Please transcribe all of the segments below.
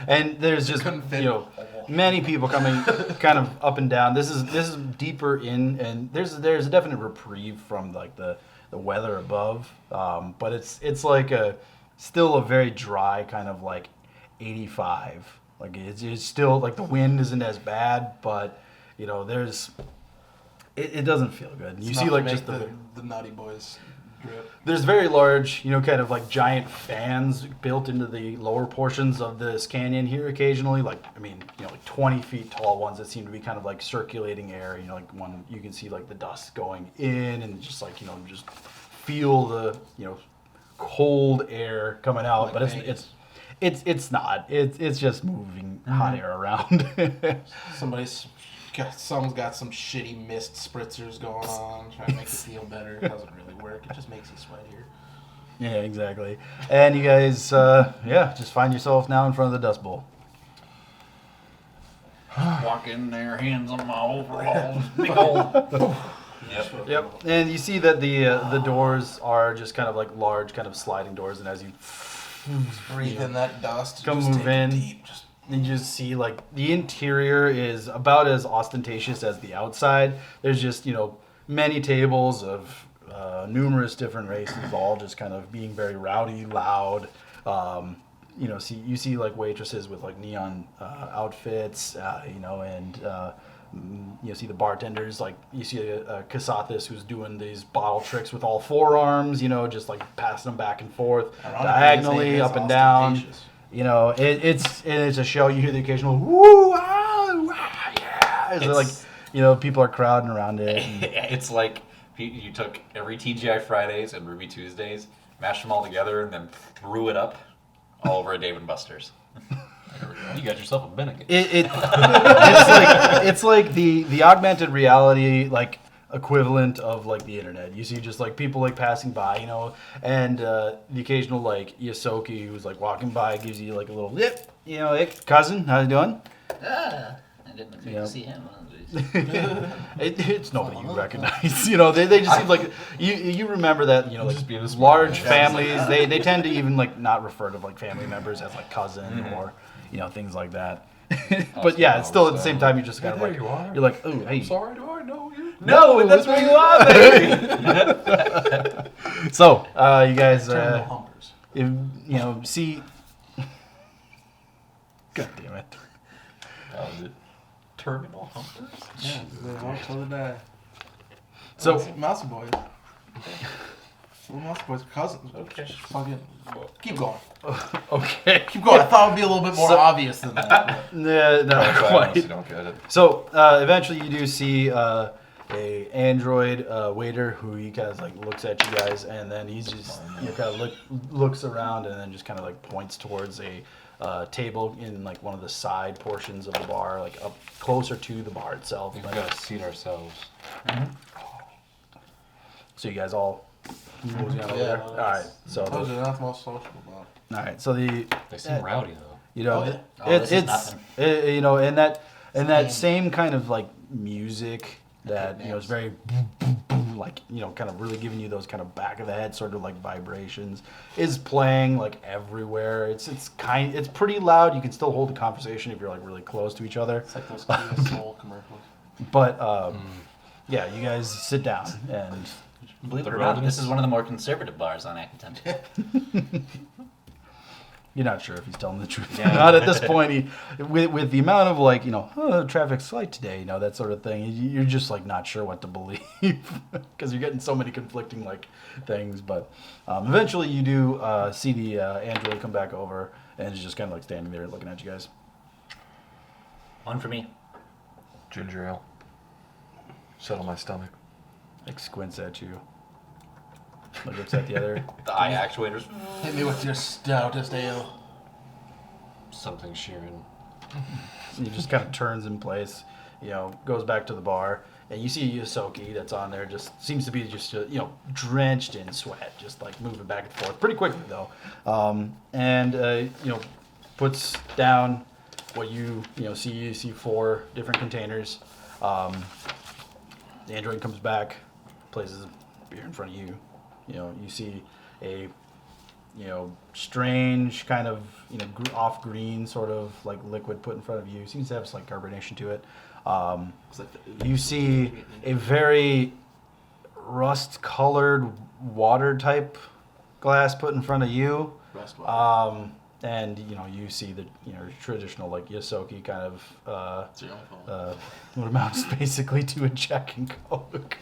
And there's just many people coming kind of up and down. This is deeper in, and there's a definite reprieve from like the weather above, but it's like still a very dry kind of like 85. Like it's still like the wind isn't as bad, but it doesn't feel good. You see like just the Naughty Boys drip. There's very large, kind of like giant fans built into the lower portions of this canyon here occasionally. Like 20 feet tall ones that seem to be kind of like circulating air. Like one you can see like the dust going in and just like just feel the cold air coming out. Like but it's not. It's just moving hot air around. Someone's got some shitty mist spritzers going on, trying to make it feel better. It doesn't really work. It just makes you sweat here. Yeah, exactly. And you guys, just find yourself now in front of the Dust Bowl. Walk in there, hands on my overalls, big old. Yep. And you see that the doors are just kind of like large, kind of sliding doors, and as you breathe in that dust, move in. You just see like the interior is about as ostentatious as the outside. There's just many tables of numerous different races, all just kind of being very rowdy, loud. You see like waitresses with like neon outfits, and you see the bartenders. Like you see a Kasathis who's doing these bottle tricks with all forearms. Just like passing them back and forth diagonally up and down. It's a show. You hear the occasional woo, ah, yeah. It's like people are crowding around it. It's like you took every TGI Fridays and Ruby Tuesdays, mashed them all together, and then threw it up all over a Dave & Buster's. You got yourself a Bennigan. It's like the augmented reality like equivalent of like the internet. You see just like people like passing by, and the occasional like Yosoki who's like walking by gives you like a little lip, hey cousin, how's it doing? I didn't expect to see him. It's nobody you recognize. They just seem like you remember that like large families. They tend to even like not refer to like family members as like cousin or things like that. But yeah, it's still at the same time you just kind of like you're like, oh hey. I'm sorry, do I know you? No, that's where you are, baby. So you guys, see. God damn it. Terminal humpers? Yeah, they walk till they die. So Mouse Boys. Mouse Boys cousins. Okay. Fucking keep going. Okay. Keep going. I thought it would be a little bit more obvious than that. No, not quite. Don't get it. So eventually you do see a android waiter who he kind of like looks at you guys, and then he's just kind of looks around and then just kind of like points towards a table in like one of the side portions of the bar, like up closer to the bar itself. We've got to seat ourselves. Mm-hmm. So you guys all mosey on over there. All right. So those are not the most sociable about. All right. So They seem rowdy though. It's and that same kind of like music that is very like kind of really giving you those kind of back of the head sort of like vibrations is playing like everywhere. It's pretty loud. You can still hold a conversation if you're like really close to each other. It's like those Kia Soul commercials. But yeah, you guys sit down and believe it or not, this is one of the more conservative bars on Akatemp. You're not sure if he's telling the truth. Yeah. Not at this point. With the amount of like, traffic's light today, that sort of thing, you're just like not sure what to believe because you're getting so many conflicting like things. But eventually you do see the android come back over and is just kind of like standing there looking at you guys. One for me. Ginger ale. Settle my stomach. Like squints at you. Like looks at the other. The eye actuators. Hit me with your stoutest ale. Something shearing. So he just kind of turns in place, goes back to the bar, and you see Yosoki that's on there just seems to be just drenched in sweat, just like moving back and forth pretty quickly though, and puts down what you see 4 different containers. The android comes back, places beer in front of you. You see a strange kind of off green sort of like liquid put in front of you. Seems to have slight carbonation to it. It's like the You see a very rust colored water type glass put in front of you. rust water. And you see the traditional like Yosoki kind of It's your own fault. what amounts basically to a Jack and Coke.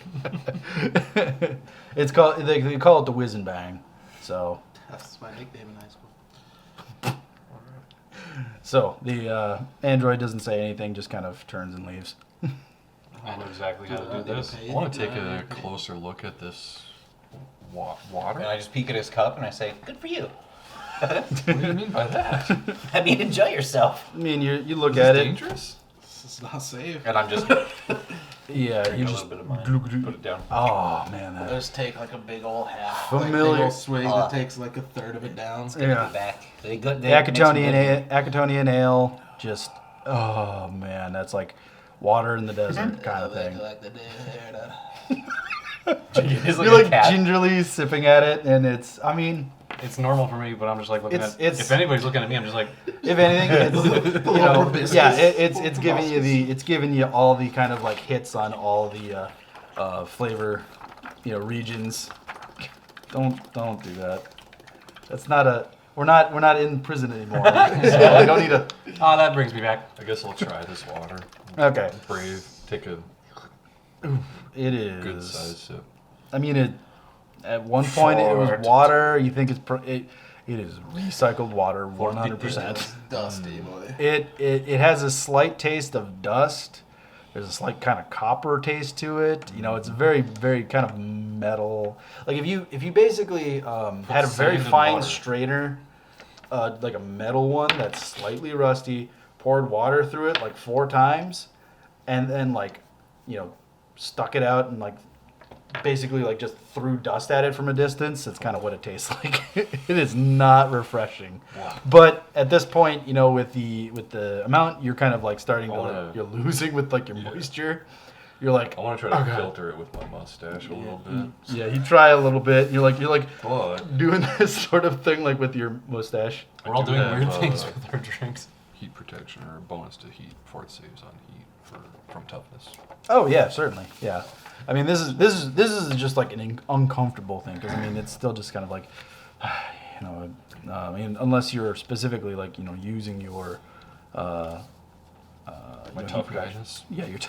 It's called they call it the Whiz and Bang. So That's my nickname in high school. so the android doesn't say anything, just kind of turns and leaves. I know exactly how to do this. I want to take a closer look at this water. And I just peek at his cup and I say, "Good for you." What do you mean by that? I mean, enjoy yourself. I mean, you look Is at this it. dangerous? This is not safe. And I'm just Yeah, drinking you a just. little bit of mine. Put it down. Oh man, that. Just take like a big old half. Familiar- Like big old swig that takes like a third of it down. Yeah. Back. They The make some Acatonian ale, just man, that's like water in the desert kind of thing. Like the day there. He's like You're a like cat. gingerly sipping at it, and it's. I mean, It's normal for me, but I'm just like looking It's- at. it's- If anybody's looking at me, I'm just like, if anything, it's Proboscis. yeah, it's giving you all the kind of like hits on all the flavor, regions. Don't do that. That's not a. We're not in prison anymore, so I don't need a. oh, that brings me back. I guess I'll try this water. Okay, Brave. Take a it is good size sip. I mean, it. At one point, it was water. You think it is recycled water, 100%. It's dusty, boy. It has a slight taste of dust. There's a slight kind of copper taste to it. It's very, very kind of metal. Like if you basically had a very sand and fine water. strainer, like a metal one that's slightly rusty, poured water through it like 4 times, and then stuck it out and basically just threw dust at it from a distance. It's kind of what it tastes like. It is not refreshing. Wow. But at this point, with the amount you're kind of starting to you're losing with your moisture. You're like, I want to try to filter it with my mustache a little bit. yeah, you try a little bit. You're like But doing this sort of thing with your mustache. we're all do doing have, weird things with our drinks. heat protection or bonus to heat before it saves on heat from toughness. Oh yeah, certainly. Yeah. I mean, this is just an uncomfortable thing because I mean it's still just kind of I mean unless you're specifically using your My tough guyness. Yeah, your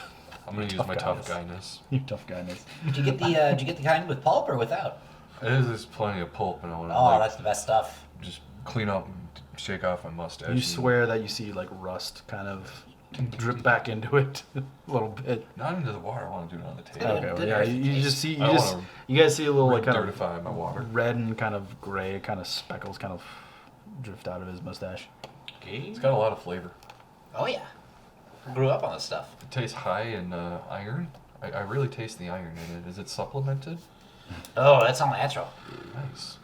I'm gonna use tough my tough guyness. guyness. your tough guyness. Did you get the kind with pulp or without? There's plenty of pulp, and I want to Oh, that's the best stuff. just clean up and shake off my mustache. You and- swear that you see rust kind of drip back into it a little bit. Not into the water. I want to do it on the table. Okay, well, yeah, you just see I wanna you guys see a little kind of Dirtify my water. red and kind of gray kind of speckles kind of drift out of his mustache. Okay. It's got a lot of flavor. Oh yeah. Grew up on this stuff. It tastes high in iron. I really taste the iron in it. Is it supplemented? Oh, that's all natural. Nice.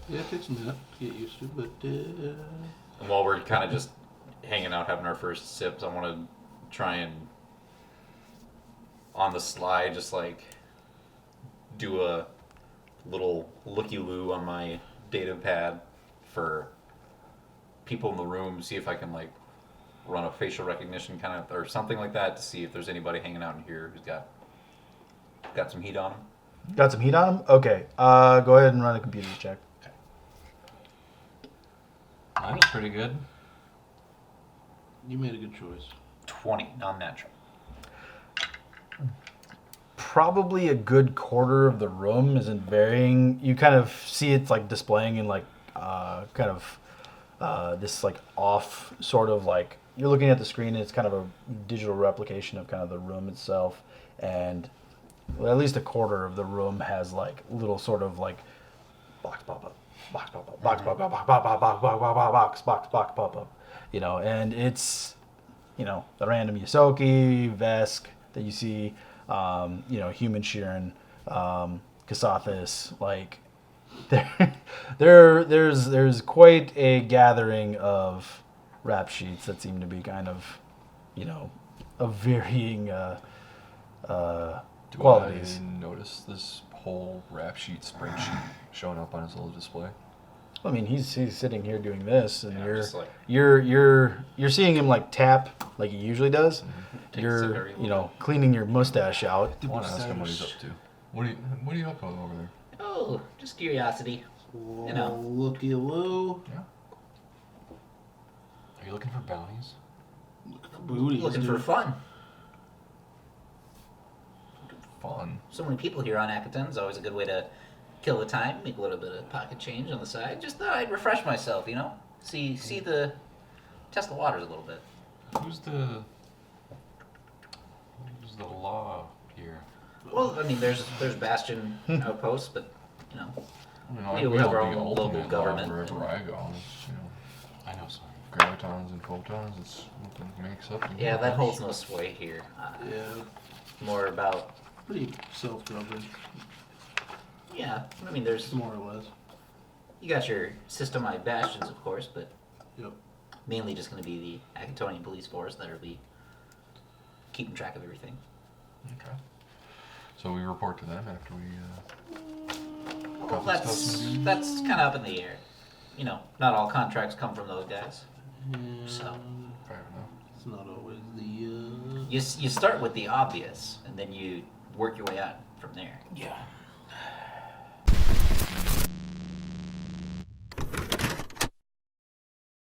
Yeah, it takes a minute to get used to, but And while we're kind of just hanging out, having our first sips, I want to try and, on the slide, just do a little looky-loo on my data pad for people in the room, see if I can run a facial recognition kind of or something like that to see if there's anybody hanging out in here who's got some heat on them. Got some heat on him? Okay. Go ahead and run a computer check. Mine was pretty good. you made a good choice. 20, non-natural. Probably a good quarter of the room isn't varying. You kind of see it's displaying in kind of this off sort of you're looking at the screen and it's kind of a digital replication of kind of the room itself, and at least a quarter of the room has little sort of box pop up, box pop up, box pop up, box pop up, box pop up, and it's the random Yosoki, Vesk that you see, Human Sheeran, Kasathis, there's quite a gathering of rap sheets that seem to be kind of, of varying qualities. Do I notice this whole rap sheet spreadsheet showing up on his little display? I mean, he's sitting here doing this, and Yeah, you're just like- you're seeing him like tap like he usually does. Take a You're cigarette, you know cleaning your mustache out. I want to ask him what he's up to. What are you up to over there? Oh, just curiosity. You know. Looky loo. Are you looking for bounties? Booty. Looking for fun. Fun. So many people here on Akaton is always a good way to kill the time, make a little bit of pocket change on the side. Just thought I'd refresh myself, you know? Test the waters a little bit. Who's the law here? Well, I mean, there's Bastion outposts, but, you know, I Yeah, mean, we I have will our be own ultimate local law government. wherever I go. It's, I know some. gravitons and photons. It's what makes up. the yeah, that universe. holds no sway here. Yeah, More about, pretty self-governed, yeah, I mean, there's, more or less. you got your systemized Bastions, of course, but Yep. mainly just going to be the Akatonian police force that'll be keeping track of everything. Okay. So we report to them after we. Well, got this stuff. that's kind of up in the air. You know, not all contracts come from those guys. So Fair enough. It's not always the. you start with the obvious, and then you work your way out from there. Yeah.